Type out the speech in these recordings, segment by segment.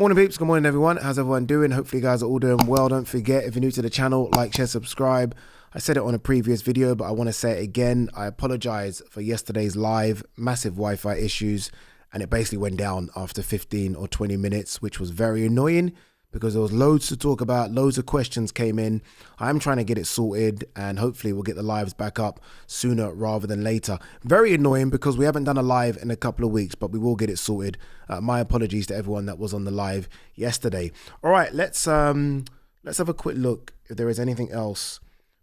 Morning peeps, good morning everyone. How's everyone doing? Hopefully you guys are all doing well. Don't forget, if you're new to the channel, like, share, subscribe. I said it on a previous video, but I want to say it again. I apologize for yesterday's live, massive Wi-Fi issues, and it basically went down after 15 or 20 minutes, which was very annoying because there was loads to talk about, loads of questions came in. I'm trying to get it sorted and hopefully we'll get the lives back up sooner rather than later. Very annoying because we haven't done a live in a couple of weeks, but we will get it sorted. My apologies to everyone that was on the live yesterday. All right, let's have a quick look if there is anything else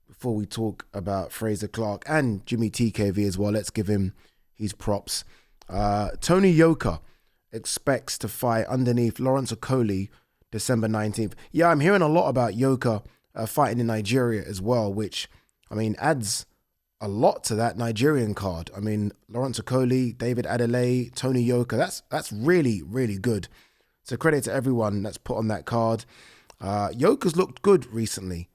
before we talk about Frazer Clarke and JEAMIE TKV as well. Let's give him his props. Tony Yoka expects to fight underneath Lawrence Okoli December 19th. Yeah, I'm hearing a lot about Yoka fighting in Nigeria as well, which, I mean, adds a lot to that Nigerian card. I mean, Lawrence Okoli, David Adeleye, Tony Yoka, that's really, really good. So credit to everyone that's put on that card. Yoka's looked good recently.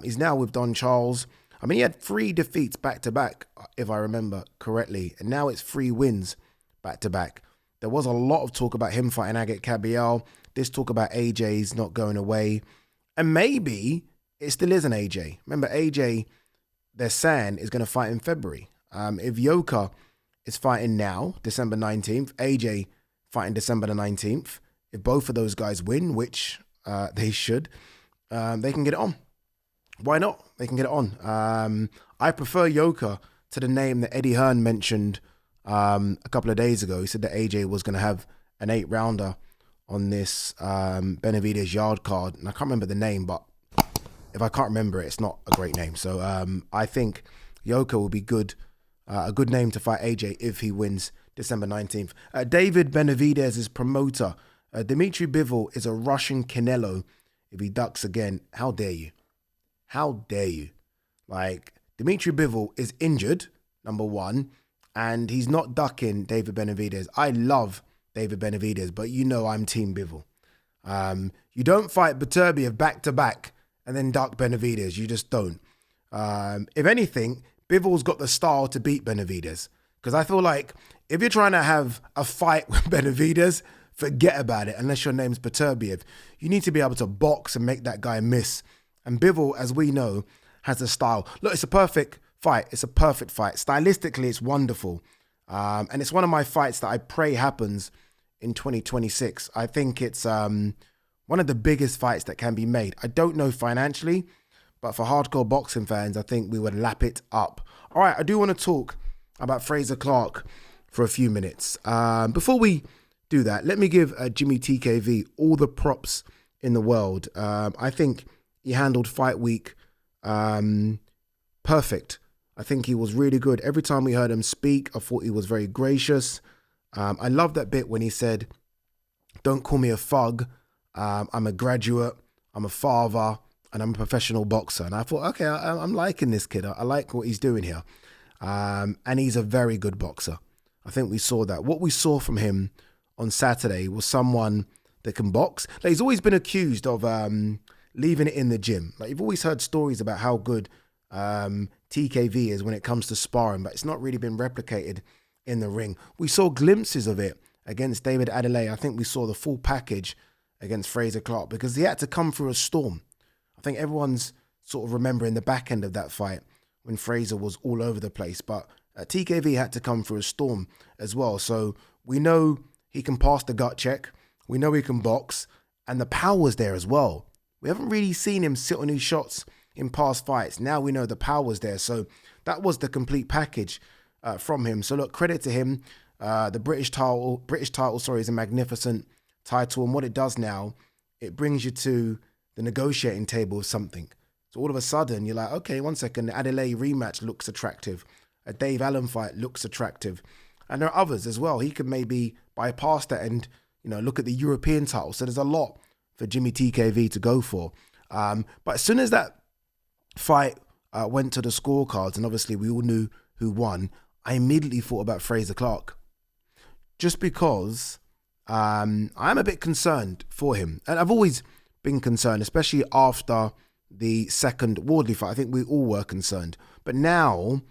He's now with Don Charles. I mean, he had 3 defeats back-to-back, if I remember correctly, and now it's 3 wins back-to-back. There was a lot of talk about him fighting Ade Gman. This talk about AJ's not going away. And maybe it still is an AJ. Remember, AJ, they're saying, is going to fight in February. If Yoka is fighting now, December 19th, AJ fighting December the 19th, if both of those guys win, which they should, they can get it on. Why not? They can get it on. I prefer Yoka to the name that Eddie Hearn mentioned a couple of days ago. He said that AJ was going to have an 8-rounder on this Benavidez Yard card. And I can't remember the name, but if I can't remember it, it's not a great name. So I think Yoka will be good, a good name to fight AJ if he wins December 19th. David Benavidez's promoter, Dimitri Bivol, is a Russian Canelo. If he ducks again, how dare you? How dare you? Like, Dimitri Bivol is injured, number one, and he's not ducking David Benavidez. I love David Benavidez, but you know I'm Team Bivol. You don't fight Beterbiev back-to-back and then duck Benavidez. You just don't. If anything, Bivol's got the style to beat Benavidez. Because I feel like if you're trying to have a fight with Benavidez, forget about it unless your name's Beterbiev. You need to be able to box and make that guy miss. And Bivol, as we know, has a style. Look, it's a perfect fight. It's a perfect fight. Stylistically, it's wonderful. And it's one of my fights that I pray happens in 2026. I think it's one of the biggest fights that can be made. I don't know financially, but for hardcore boxing fans, I think we would lap it up. All right, I do want to talk about Frazer Clarke for a few minutes. Before we do that, let me give JEAMIE TKV all the props in the world. I think he handled fight week perfect. I think he was really good. Every time we heard him speak, I thought he was very gracious. I love that bit when he said, "Don't call me a thug. I'm a graduate, I'm a father, and I'm a professional boxer." And I thought, okay, I'm liking this kid. I like what he's doing here. And he's a very good boxer. I think we saw that. What we saw from him on Saturday was someone that can box. Like, he's always been accused of leaving it in the gym. Like, you've always heard stories about how good TKV is when it comes to sparring, but it's not really been replicated in the ring. We saw glimpses of it against David Adeleye. I think we saw the full package against Frazer Clarke because he had to come through a storm. I think everyone's sort of remembering the back end of that fight when Frazer was all over the place, but TKV had to come through a storm as well. So we know he can pass the gut check. We know he can box, and the power's there as well. We haven't really seen him sit on his shots in past fights. Now we know the power's there. So that was the complete package from him. So look, credit to him. The British title, is a magnificent title. And what it does now, it brings you to the negotiating table of something. So all of a sudden, you're like, okay, one second, the Adeleye rematch looks attractive. A Dave Allen fight looks attractive. And there are others as well. He could maybe bypass that and, you know, look at the European title. So there's a lot for JEAMIE TKV to go for. But as soon as that fight went to the scorecards, and obviously we all knew who won, I immediately thought about Frazer Clarke. Just because I'm a bit concerned for him. And I've always been concerned, especially after the second Wardley fight. I think we all were concerned. But now,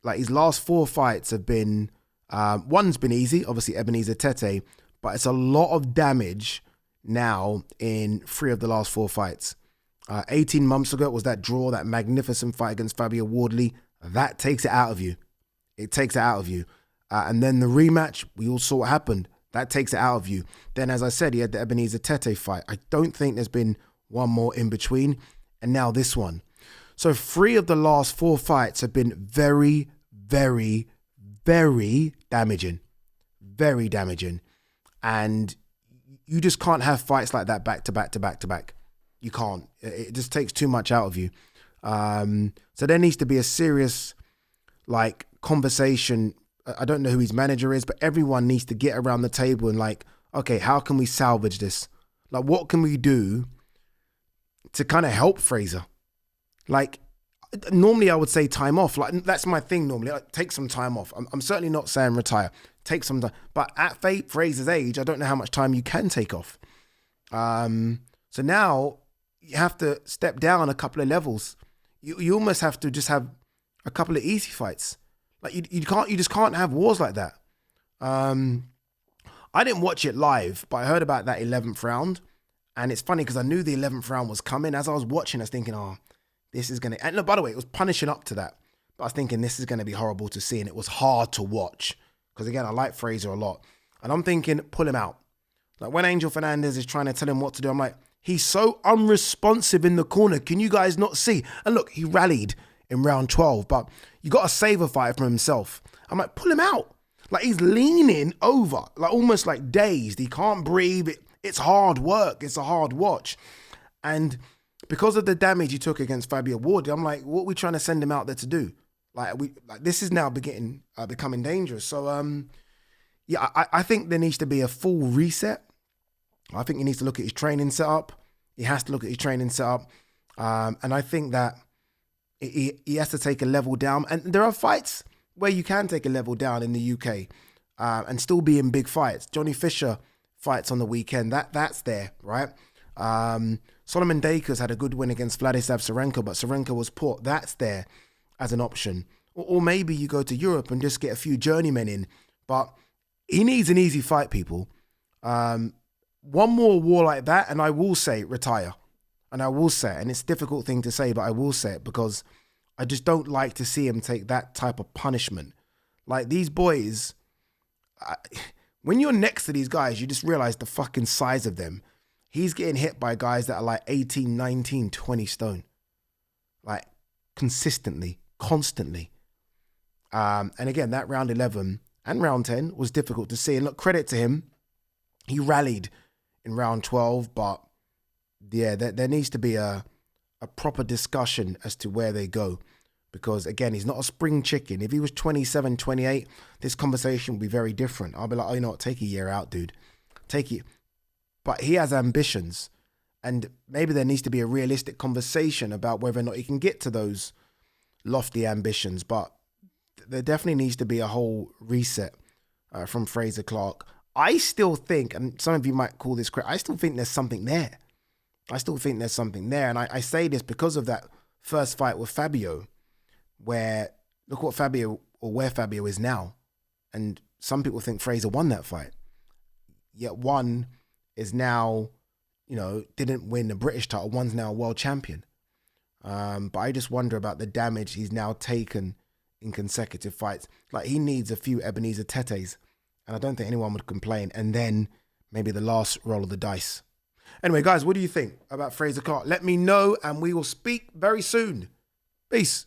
like, his last 4 fights have been, one's been easy, obviously Ebenezer Tete, but it's a lot of damage now in 3 of the last 4 fights. 18 months ago, it was that draw, that magnificent fight against Fabio Wardley. That takes it out of you. It takes it out of you. And then the rematch, we all saw what happened. That takes it out of you. Then, as I said, he had the Ebenezer Tete fight. I don't think there's been one more in between. And now this one. So 3 of the last 4 fights have been very, very, very damaging. Very damaging. And you just can't have fights like that back to back to back to back. You can't. It just takes too much out of you. So there needs to be a serious conversation. I don't know who his manager is, but everyone needs to get around the table and okay, how can we salvage this? What can we do to kind of help Fraser? Normally I would say time off. That's my thing normally. Take some time off. I'm certainly not saying retire. Take some time. But at Fraser's age, I don't know how much time you can take off. So now you have to step down a couple of levels. You almost have to just have a couple of easy fights. You just can't have wars like that. I didn't watch it live, but I heard about that 11th round. And it's funny because I knew the 11th round was coming. As I was watching, I was thinking, this is going to... And look, by the way, it was punishing up to that. But I was thinking, this is going to be horrible to see. And it was hard to watch. Because again, I like Fraser a lot. And I'm thinking, pull him out. When Angel Fernandez is trying to tell him what to do, I'm like, he's so unresponsive in the corner. Can you guys not see? And look, he rallied in round 12. But you got to save a fight from himself. I'm like, pull him out. He's leaning over. Almost dazed. He can't breathe. It's hard work. It's a hard watch. And because of the damage he took against Fabio Wardley, I'm like, what are we trying to send him out there to do? This is now becoming dangerous. So, I think there needs to be a full reset. I think he needs to look at his training setup. He has to look at his training setup. And I think that he has to take a level down. And there are fights where you can take a level down in the UK and still be in big fights. Johnny Fisher fights on the weekend. That's there, right? Solomon Dakers had a good win against Vladislav Serenko, but Serenko was poor. That's there as an option. Or maybe you go to Europe and just get a few journeymen in. But he needs an easy fight, people. One more war like that, and I will say retire. And I will say it. And it's a difficult thing to say, but I will say it because I just don't like to see him take that type of punishment. These boys, when you're next to these guys, you just realize the fucking size of them. He's getting hit by guys that are 18, 19, 20 stone. Consistently, constantly. And again, that round 11 and round 10 was difficult to see. And look, credit to him. He rallied in round 12, but yeah, there needs to be a proper discussion as to where they go. Because again, he's not a spring chicken. If he was 27, 28, this conversation would be very different. I'll be like, you know what, take a year out, dude. Take it. But he has ambitions. And maybe there needs to be a realistic conversation about whether or not he can get to those lofty ambitions. But there definitely needs to be a whole reset from Frazer Clarke. I still think, and some of you might call this crazy, I still think there's something there. And I say this because of that first fight with Fabio, where look what Fabio, or where Fabio is now. And some people think Fraser won that fight. Yet one is now, didn't win the British title. One's now a world champion. But I just wonder about the damage he's now taken in consecutive fights. He needs a few Ebenezer Tetes. And I don't think anyone would complain. And then maybe the last roll of the dice. Anyway, guys, what do you think about Frazer Clarke? Let me know and we will speak very soon. Peace.